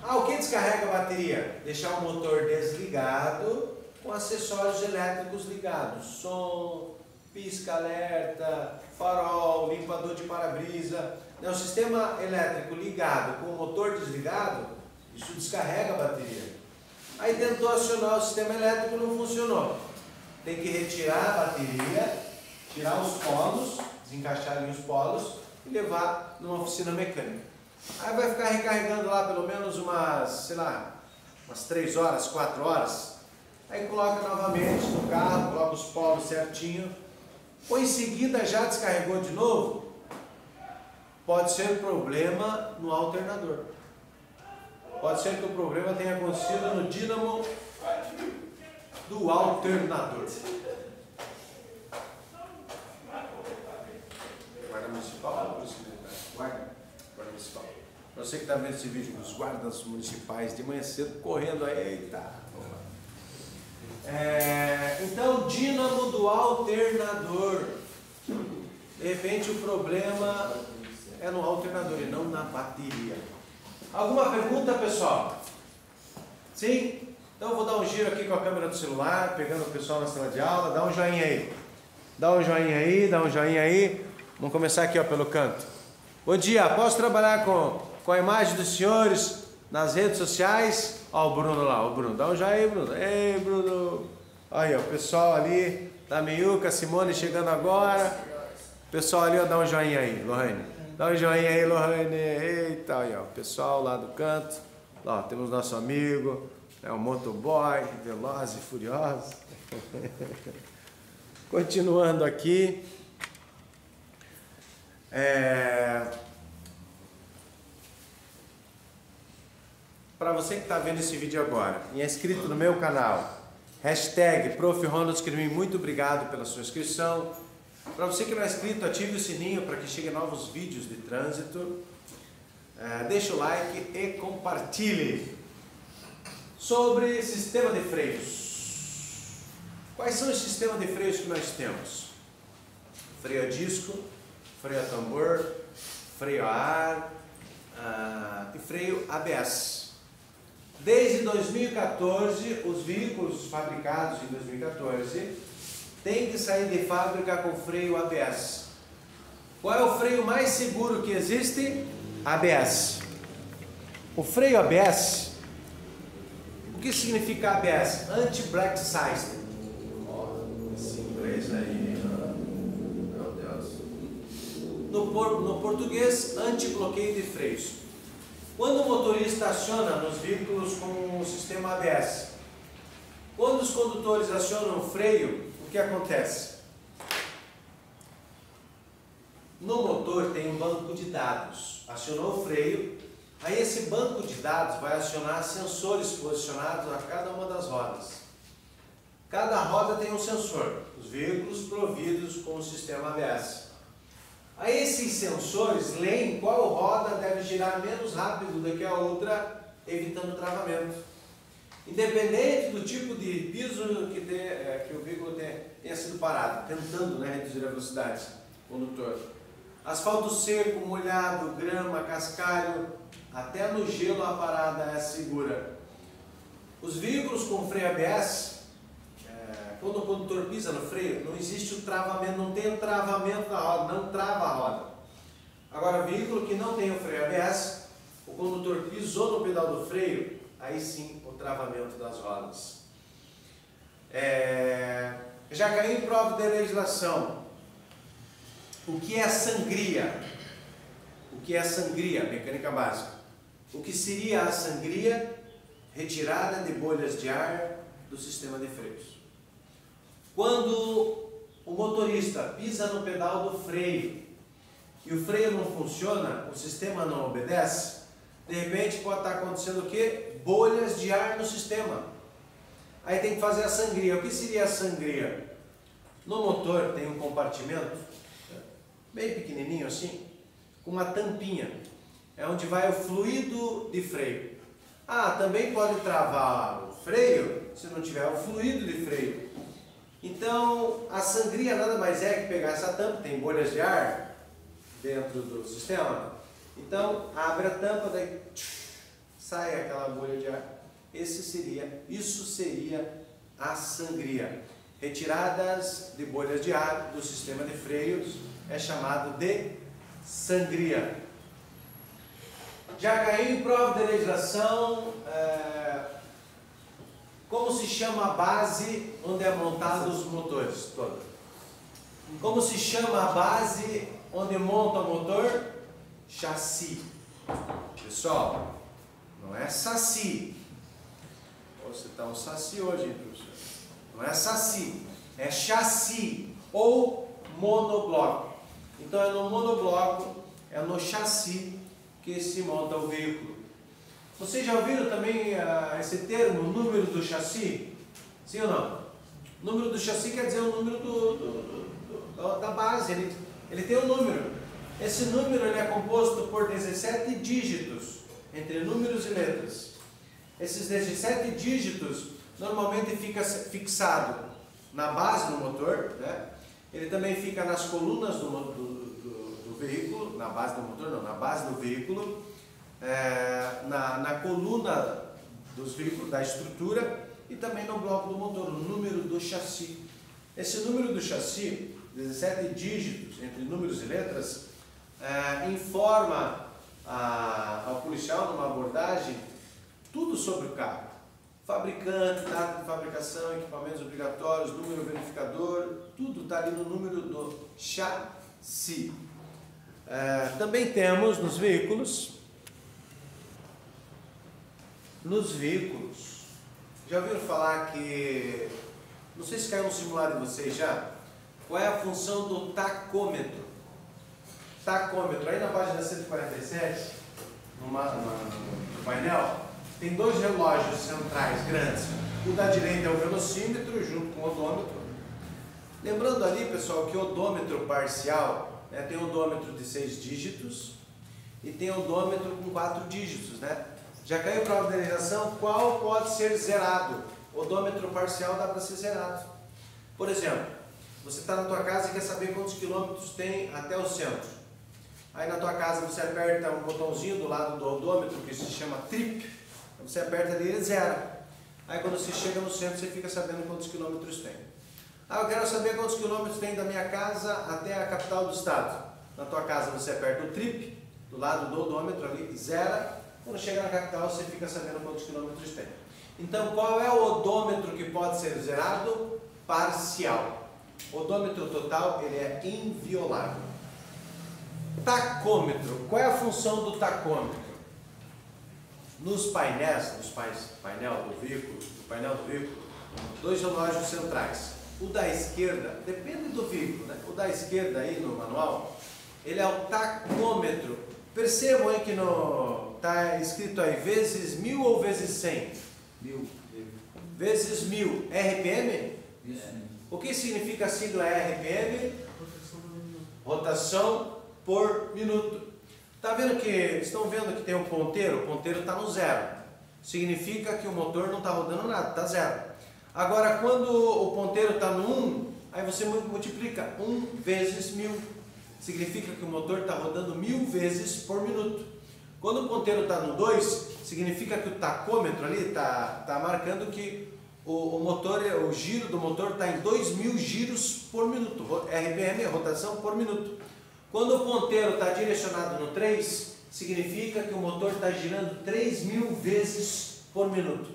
O que descarrega a bateria? Deixar o motor desligado com acessórios elétricos ligados. Som, pisca-alerta, farol, limpador de para-brisa. O sistema elétrico ligado com o motor desligado, isso descarrega a bateria. Aí tentou acionar o sistema elétrico, não funcionou. Tem que retirar a bateria, tirar os polos, desencaixar ali os polos e levar numa oficina mecânica. Aí vai ficar recarregando lá pelo menos umas 3 horas, 4 horas. Aí coloca novamente no carro, coloca os polos certinho. Ou em seguida já descarregou de novo. Pode ser problema no alternador. Pode ser que o problema tenha acontecido no dínamo do alternador. Guarda municipal ou polícia militar? Guarda municipal. Você que está vendo esse vídeo dos guardas municipais de manhã cedo correndo aí, eita. Então, dínamo do alternador. De repente o problema é no alternador e não na bateria. Alguma pergunta, pessoal? Sim? Então eu vou dar um giro aqui com a câmera do celular, pegando o pessoal na sala de aula. Dá um joinha aí. Dá um joinha aí, dá um joinha aí. Vamos começar aqui, ó, pelo canto. Bom dia, posso trabalhar com a imagem dos senhores nas redes sociais? Ó o Bruno lá, o Bruno. Dá um joinha aí, Bruno. Ei, Bruno. Aí, ó, o pessoal ali da Meiuca, Simone chegando agora. O pessoal ali, ó, dá um joinha aí, Lohane. Dá um joinha aí, Lohane. Eita, aí, ó, o pessoal lá do canto. Lá, ó, temos nosso amigo, o motoboy, veloz e furioso. Continuando aqui. Para você que está vendo esse vídeo agora e é inscrito no meu canal, hashtag Prof. Ronald Escrimin, muito obrigado pela sua inscrição. Para você que não é inscrito, ative o sininho para que cheguem novos vídeos de trânsito. Deixe o like e compartilhe. Sobre sistema de freios. Quais são os sistemas de freios que nós temos? Freio a disco, freio a tambor, freio a ar e freio ABS. Desde 2014, os veículos fabricados em 2014 têm que sair de fábrica com freio ABS. Qual é o freio mais seguro que existe? ABS. O freio ABS, o que significa ABS? Anti-Brake System. Esse inglês aí, meu Deus. No português, anti-bloqueio de freios. Quando o motorista aciona nos veículos com o sistema ABS, quando os condutores acionam o freio, o que acontece? No motor tem um banco de dados. Acionou o freio, aí esse banco de dados vai acionar sensores posicionados a cada uma das rodas. Cada roda tem um sensor, os veículos providos com o sistema ABS. Aí esses sensores leem qual roda deve girar menos rápido do que a outra, evitando travamento. Independente do tipo de piso que o veículo tenha sido parado, tentando, reduzir a velocidade condutor. Asfalto seco, molhado, grama, cascalho, até no gelo a parada é segura. Os veículos com freio ABS, quando o condutor pisa no freio, não existe o travamento, não tem o travamento da roda, não trava a roda. Agora, veículo que não tem o freio ABS, o condutor pisou no pedal do freio, aí sim o travamento das rodas. Já caiu em prova de legislação. O que é sangria? O que é sangria? Mecânica básica. O que seria a sangria? Retirada de bolhas de ar do sistema de freios. Quando o motorista pisa no pedal do freio e o freio não funciona, o sistema não obedece, de repente pode estar acontecendo o quê? Bolhas de ar no sistema. Aí tem que fazer a sangria. O que seria a sangria? No motor tem um compartimento bem pequenininho assim, com uma tampinha, é onde vai o fluido de freio. Também pode travar o freio se não tiver o fluido de freio. Então, a sangria nada mais é que pegar essa tampa, tem bolhas de ar dentro do sistema, então abre a tampa, daí sai aquela bolha de ar. Isso seria a sangria. Retiradas de bolhas de ar do sistema de freios é chamado de sangria. Já caiu em prova de legislação, como se chama a base onde é montado os motores todos? Como se chama a base onde monta o motor? Chassi. Pessoal, não é saci. Você está um saci hoje, hein, professor? Não é saci, é chassi ou monobloco. Então é no monobloco, é no chassi que se monta o veículo. Vocês já ouviram também esse termo, número do chassi? Sim ou não? Número do chassi quer dizer o número da base, ele tem um número. Esse número ele é composto por 17 dígitos, entre números e letras. Esses 17 dígitos normalmente fica fixado na base do motor, né? Ele também fica nas colunas do veículo, na base do motor não, na base do veículo, na coluna dos veículos, da estrutura, e também no bloco do motor, o número do chassi. Esse número do chassi, 17 dígitos entre números e letras, informa ao policial numa abordagem tudo sobre o carro. Fabricante, data de fabricação, equipamentos obrigatórios, número verificador, tudo está ali no número do chassi. Também temos nos veículos, já ouviram falar que, não sei se caiu no simulado de vocês já, qual é a função do tacômetro? Tacômetro, aí na página 147, no painel, tem dois relógios centrais grandes. O da direita é o velocímetro junto com o odômetro. Lembrando ali, pessoal, que o odômetro parcial, tem odômetro de 6 dígitos e tem odômetro com 4 dígitos, né? Já caiu prova de realização, qual pode ser zerado? Odômetro parcial dá para ser zerado. Por exemplo, você está na tua casa e quer saber quantos quilômetros tem até o centro. Aí na tua casa você aperta um botãozinho do lado do odômetro que se chama trip. Você aperta ali e ele zera. Aí quando você chega no centro você fica sabendo quantos quilômetros tem. Eu quero saber quantos quilômetros tem da minha casa até a capital do estado. Na tua casa você aperta o trip do lado do odômetro ali, zera. Quando chega na capital você fica sabendo quantos quilômetros tem. Então qual é o odômetro que pode ser zerado? Parcial. O odômetro total ele é inviolável. Tacômetro. Qual é a função do tacômetro? Nos painéis, painel do veículo, dois relógios centrais. O da esquerda, depende do veículo, né? O da esquerda aí no manual, ele é o tacômetro. Percebam aí que está escrito aí vezes 1000 ou vezes 100? 1000. Vezes 1000. RPM? Isso. O que significa a sigla RPM? Rotação por minuto. Estão vendo que tem um ponteiro? O ponteiro está no zero. Significa que o motor não está rodando nada, está zero. Agora, quando o ponteiro está no 1, aí você multiplica 1 vezes 1000. Significa que o motor está rodando 1000 vezes por minuto. Quando o ponteiro está no 2, significa que o tacômetro ali está marcando que o giro do motor está em 2000 giros por minuto. RPM é rotação por minuto. Quando o ponteiro está direcionado no 3, significa que o motor está girando 3000 vezes por minuto.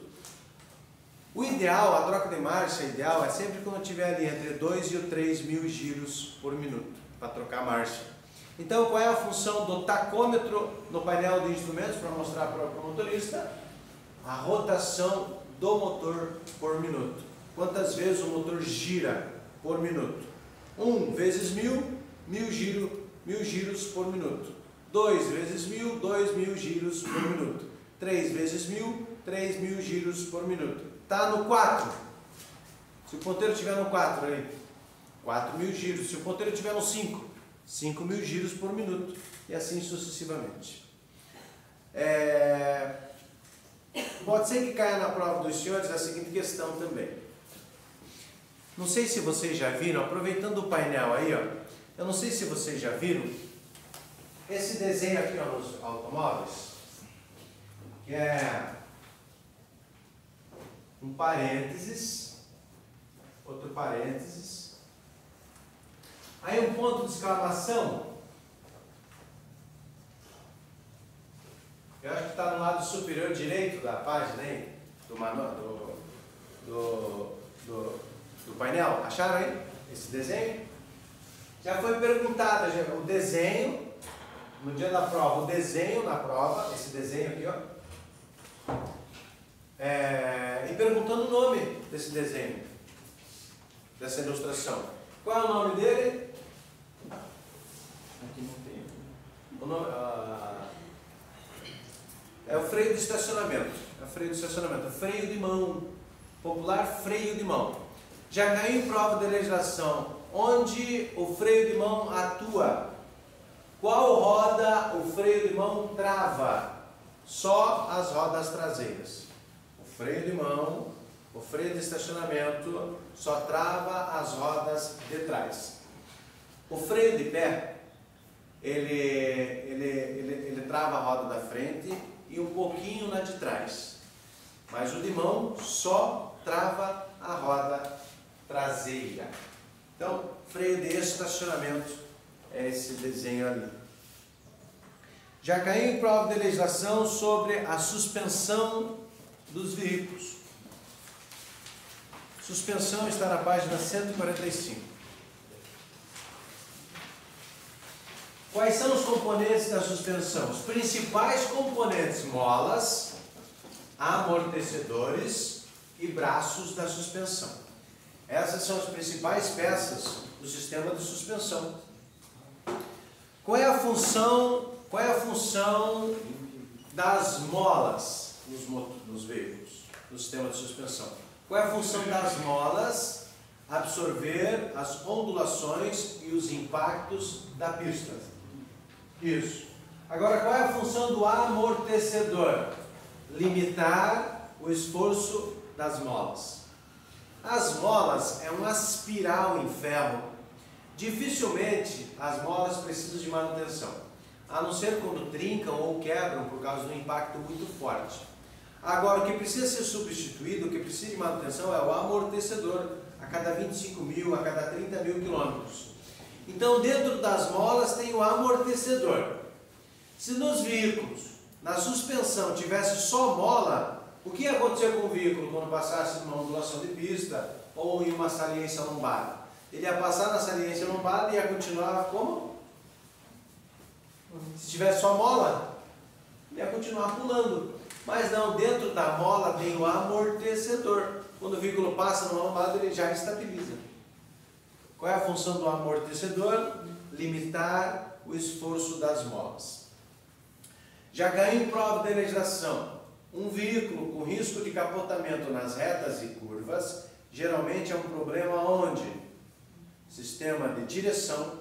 O ideal, a troca de marcha ideal é sempre quando tiver ali entre 2 e 3.000 giros por minuto, para trocar a marcha. Então, qual é a função do tacômetro no painel de instrumentos, para mostrar para o motorista? A rotação do motor por minuto. Quantas vezes o motor gira por minuto? 1 vezes 1000, 1000 giros por minuto. 2 vezes 1000, 2000 giros por minuto. 3 vezes 1000, 3000 giros por minuto. Está no 4. Se o ponteiro estiver no 4 aí, 4000 giros. Se o ponteiro estiver no 5, 5000 giros por minuto. E assim sucessivamente. Pode ser que caia na prova dos senhores a seguinte questão também. Não sei se vocês já viram, aproveitando o painel aí, ó, eu não sei se vocês já viram esse desenho aqui, ó, nos automóveis, que é um parênteses, outro parênteses, aí um ponto de exclamação. Eu acho que está no lado superior direito da página aí, do painel. Acharam aí esse desenho? Já foi perguntado o desenho, no dia da prova, o desenho na prova, esse desenho aqui, ó. E perguntando o nome desse desenho, dessa ilustração. Qual é o nome dele? Aqui não tem. O nome, é o freio de estacionamento. É o freio de estacionamento. Freio de mão. Popular freio de mão. Já caiu em prova de legislação onde o freio de mão atua. Qual roda o freio de mão trava? Só as rodas traseiras. O freio de mão O freio de estacionamento só trava as rodas de trás. O freio de pé, ele trava a roda da frente e um pouquinho na de trás. Mas o de mão só trava a roda traseira. Então, freio de estacionamento é esse desenho ali. Já caiu em prova de legislação sobre a suspensão dos veículos. Suspensão está na página 145. Quais são os componentes da suspensão? Os principais componentes: molas, amortecedores e braços da suspensão. Essas são as principais peças do sistema de suspensão. Qual é a função das molas nos veículos, no sistema de suspensão? Qual é a função das molas? Absorver as ondulações e os impactos da pista. Isso. Agora, qual é a função do amortecedor? Limitar o esforço das molas. As molas é uma espiral em ferro. Dificilmente as molas precisam de manutenção, a não ser quando trincam ou quebram por causa de um impacto muito forte. Agora, o que precisa ser substituído, o que precisa de manutenção é o amortecedor, a cada 25 mil, a cada 30 mil quilômetros. Então, dentro das molas tem o amortecedor. Se nos veículos, na suspensão, tivesse só mola, o que ia acontecer com o veículo quando passasse numa ondulação de pista ou em uma saliência lombada? Ele ia passar na saliência lombada e ia continuar como? Se tivesse só mola, ele ia continuar pulando. Mas não, dentro da mola tem o amortecedor. Quando o veículo passa numa lombada, ele já estabiliza. Qual é a função do amortecedor? Limitar o esforço das molas. Já caiu em prova de legislação. Um veículo com risco de capotamento nas retas e curvas, geralmente é um problema onde? Sistema de direção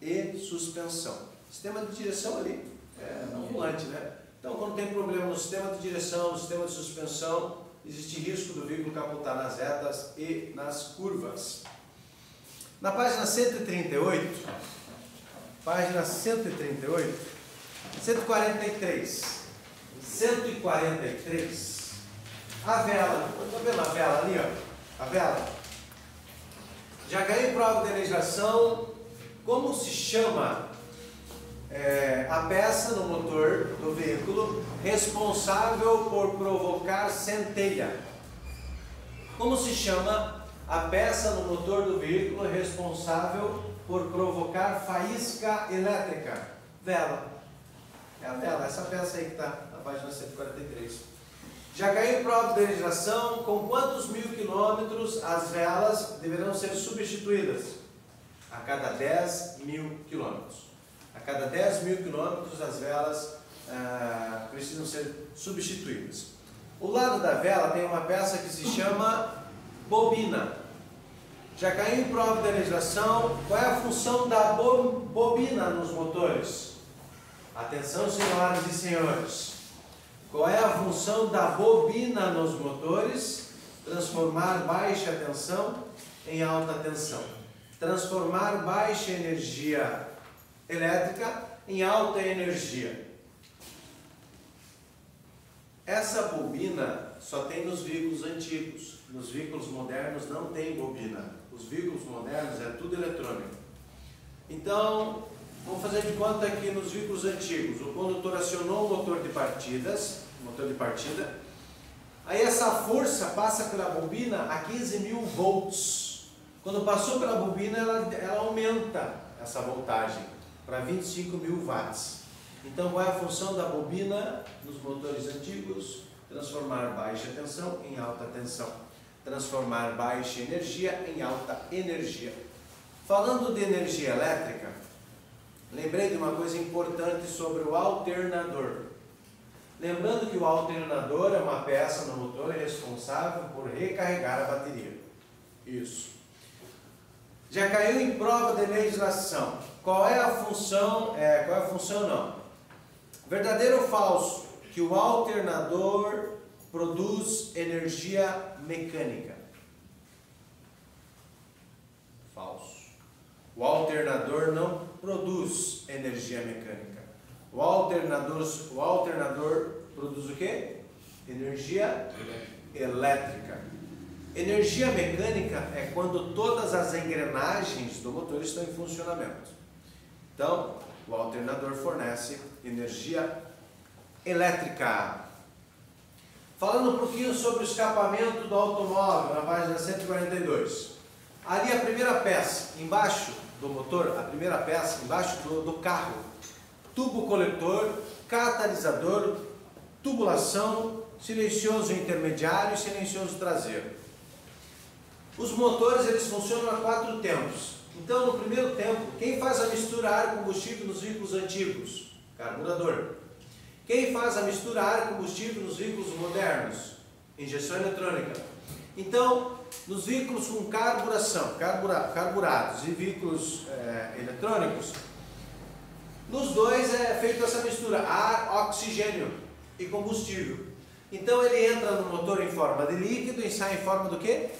e suspensão. Sistema de direção ali, no volante, né? Então, quando tem problema no sistema de direção, no sistema de suspensão, existe risco do veículo capotar nas retas e nas curvas. Na página 138, 143, a vela, está vendo a vela ali, ó? A vela. Já caiu em prova de legislação, como se chama a peça no motor do veículo responsável por provocar centelha? Como se chama a peça no motor do veículo responsável por provocar faísca elétrica? Vela. É a vela, essa peça aí que está na página 143. Já caiu em prova de legislação, com quantos mil quilômetros as velas deverão ser substituídas? A cada 10 mil quilômetros. A cada 10 mil quilômetros as velas precisam ser substituídas. O lado da vela tem uma peça que se chama bobina. Já caiu em prova de legislação, qual é a função da bobina nos motores? Atenção, senhoras e senhores. Qual é a função da bobina nos motores? Transformar baixa tensão em alta tensão. Transformar baixa energia elétrica em alta energia. Essa bobina só tem nos veículos antigos. Nos veículos modernos não tem bobina. Os veículos modernos é tudo eletrônico. Então, vamos fazer de conta que nos veículos antigos o condutor acionou o motor de partida, aí essa força passa pela bobina a 15 mil volts. Quando passou pela bobina, ela aumenta essa voltagem para 25 mil watts. Então, qual é a função da bobina nos motores antigos? Transformar baixa tensão em alta tensão. Transformar baixa energia em alta energia. Falando de energia elétrica, lembrei de uma coisa importante sobre o alternador. Lembrando que o alternador é uma peça no motor responsável por recarregar a bateria. Isso. Já caiu em prova de legislação. Qual é a função? Verdadeiro ou falso? Que o alternador produz energia mecânica. Falso. O alternador não produz energia mecânica. O alternador produz o quê? Energia elétrica. Energia mecânica é quando todas as engrenagens do motor estão em funcionamento. Então, o alternador fornece energia elétrica. Falando um pouquinho sobre o escapamento do automóvel, na página 142. Ali a primeira peça, embaixo do motor, a primeira peça, embaixo do carro. Tubo coletor, catalisador, tubulação, silencioso intermediário e silencioso traseiro. Os motores, eles funcionam a 4 tempos. Então, no primeiro tempo, quem faz a mistura ar-combustível nos veículos antigos? Carburador. Quem faz a mistura ar-combustível nos veículos modernos? Injeção eletrônica. Então, nos veículos com carburação, carburados e veículos eletrônicos, nos dois é feita essa mistura ar, oxigênio e combustível. Então, ele entra no motor em forma de líquido e sai em forma do quê?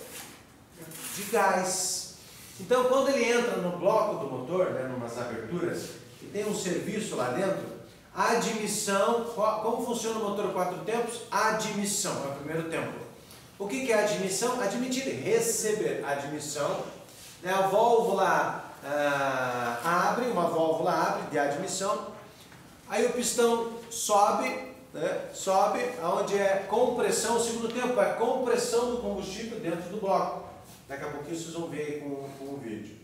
De gás. Então, quando ele entra no bloco do motor, né, numas aberturas, e tem um serviço lá dentro, a admissão, como funciona o motor 4 tempos? Admissão, é o primeiro tempo. O que é admissão? Admitir, receber. Admissão, né, a válvula abre, uma válvula abre de admissão, aí o pistão sobe, né, sobe, onde é compressão, o segundo tempo é compressão do combustível dentro do bloco. Daqui a pouquinho vocês vão ver aí com o vídeo.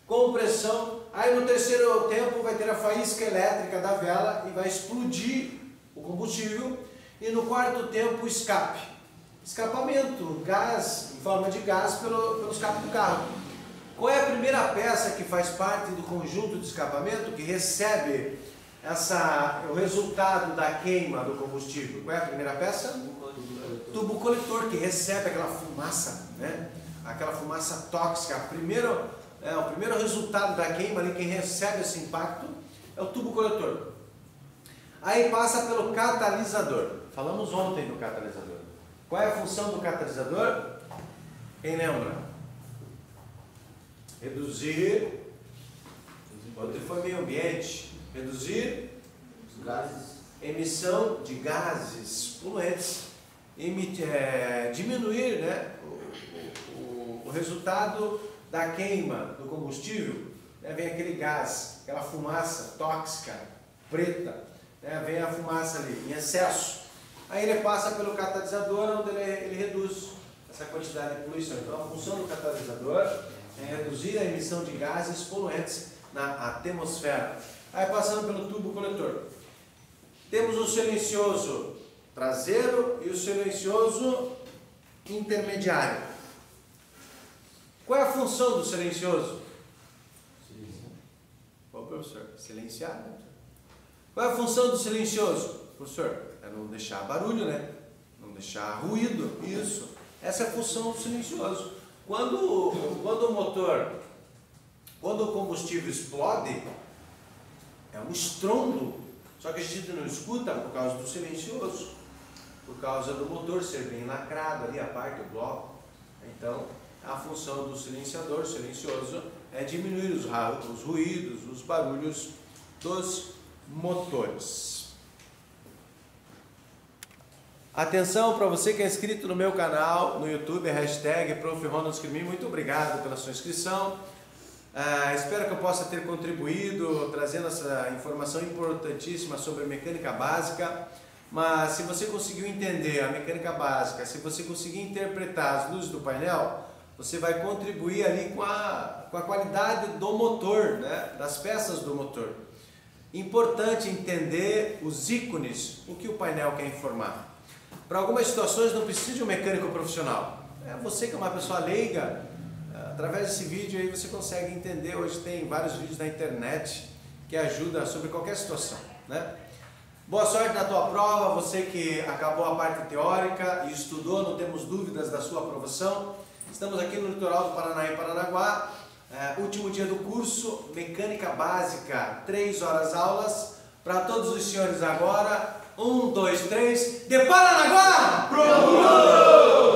Compressão, aí no terceiro tempo vai ter a faísca elétrica da vela e vai explodir o combustível. E no quarto tempo o escape. Escapamento, gás, em forma de gás pelo escape do carro. Qual é a primeira peça que faz parte do conjunto de escapamento que recebe o resultado da queima do combustível? Qual é a primeira peça? Tubo coletor, que recebe aquela fumaça, né? Aquela fumaça tóxica. O primeiro resultado da queima, ali, quem recebe esse impacto é o tubo coletor. Aí passa pelo catalisador. Falamos ontem do catalisador. Qual é a função do catalisador? Quem lembra? Reduzir. Outro foi meio ambiente. Reduzir Gases. emissão de gases poluentes. Diminuir, né, o resultado da queima do combustível, né, vem aquele gás, aquela fumaça tóxica, preta, né, vem a fumaça ali em excesso. Aí ele passa pelo catalisador, onde ele reduz essa quantidade de poluição. Então a função do catalisador é reduzir a emissão de gases poluentes na atmosfera. Aí passando pelo tubo coletor. Temos o silencioso traseiro e o silencioso intermediário. Qual é a função do silencioso? Ô, professor, silenciar, né? Qual é a função do silencioso? Professor, é não deixar barulho, né? Não deixar ruído, isso. Essa é a função do silencioso. Quando o motor, quando o combustível explode, é um estrondo, só que a gente não escuta por causa do silencioso, por causa do motor ser bem lacrado ali, a parte do bloco. Então, a função do silenciador, silencioso, é diminuir os ruídos, os barulhos dos motores. Atenção para você que é inscrito no meu canal, no YouTube, hashtag Prof. Ronald Escrimin, muito obrigado pela sua inscrição. Espero que eu possa ter contribuído, trazendo essa informação importantíssima sobre mecânica básica. Mas se você conseguiu entender a mecânica básica, se você conseguir interpretar as luzes do painel, você vai contribuir ali com a qualidade do motor, né? Das peças do motor. Importante entender os ícones, o que o painel quer informar. Para algumas situações não precisa de um mecânico profissional. É você que é uma pessoa leiga, através desse vídeo aí você consegue entender. Hoje tem vários vídeos na internet que ajudam sobre qualquer situação, né? Boa sorte na tua prova, você que acabou a parte teórica e estudou, não temos dúvidas da sua aprovação. Estamos aqui no litoral do Paraná e Paranaguá, último dia do curso, Mecânica Básica, 3 horas aulas. Para todos os senhores agora, 1, 2, 3. Depara na guarda! Pronto!